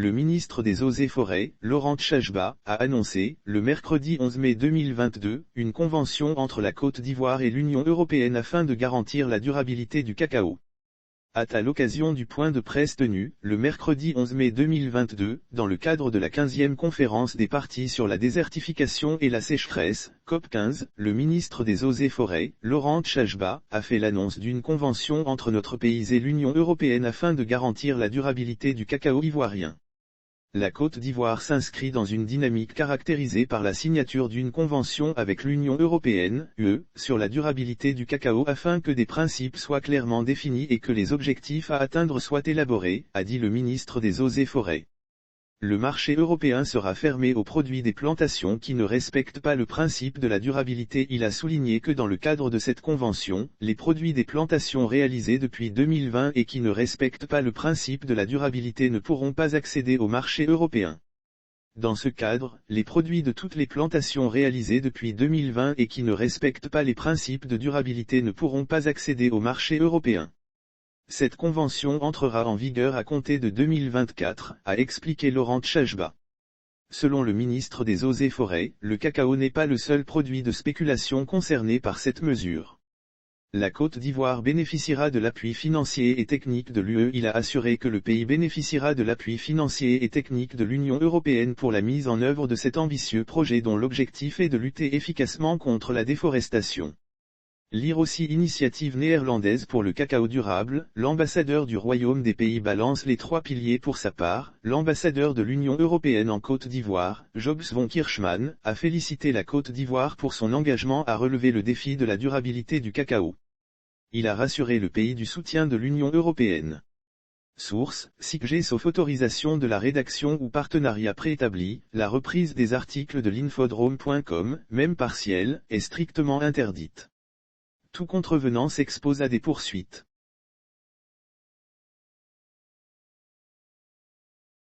Le ministre des Eaux et Forêts, Laurent Tchajba, a annoncé, le mercredi 11 mai 2022, une convention entre la Côte d'Ivoire et l'Union européenne afin de garantir la durabilité du cacao. À l'occasion du point de presse tenu, le mercredi 11 mai 2022, dans le cadre de la 15e conférence des parties sur la désertification et la sécheresse, COP15, le ministre des Eaux et Forêts, Laurent Tchajba, a fait l'annonce d'une convention entre notre pays et l'Union européenne afin de garantir la durabilité du cacao ivoirien. La Côte d'Ivoire s'inscrit dans une dynamique caractérisée par la signature d'une convention avec l'Union européenne, UE, sur la durabilité du cacao afin que des principes soient clairement définis et que les objectifs à atteindre soient élaborés, a dit le ministre des Eaux et Forêts. Le marché européen sera fermé aux produits des plantations qui ne respectent pas le principe de la durabilité. Il a souligné que dans le cadre de cette convention, les produits des plantations réalisés depuis 2020 et qui ne respectent pas le principe de la durabilité ne pourront pas accéder au marché européen. Dans ce cadre, les produits de toutes les plantations réalisées depuis 2020 et qui ne respectent pas les principes de durabilité ne pourront pas accéder au marché européen. Cette convention entrera en vigueur à compter de 2024, a expliqué Laurent Tchajba. Selon le ministre des Eaux et Forêts, le cacao n'est pas le seul produit de spéculation concerné par cette mesure. La Côte d'Ivoire bénéficiera de l'appui financier et technique de l'UE. Il a assuré que le pays bénéficiera de l'appui financier et technique de l'Union européenne pour la mise en œuvre de cet ambitieux projet dont l'objectif est de lutter efficacement contre la déforestation. Lire aussi Initiative néerlandaise pour le cacao durable, l'ambassadeur du Royaume des Pays-Bas lance les 3 piliers pour sa part. L'ambassadeur de l'Union européenne en Côte d'Ivoire, Jobs von Kirchmann, a félicité la Côte d'Ivoire pour son engagement à relever le défi de la durabilité du cacao. Il a rassuré le pays du soutien de l'Union européenne. Source, SICG sauf autorisation de la rédaction ou partenariat préétabli, la reprise des articles de l'infodrome.com, même partielle, est strictement interdite. Tout contrevenant s'expose à des poursuites.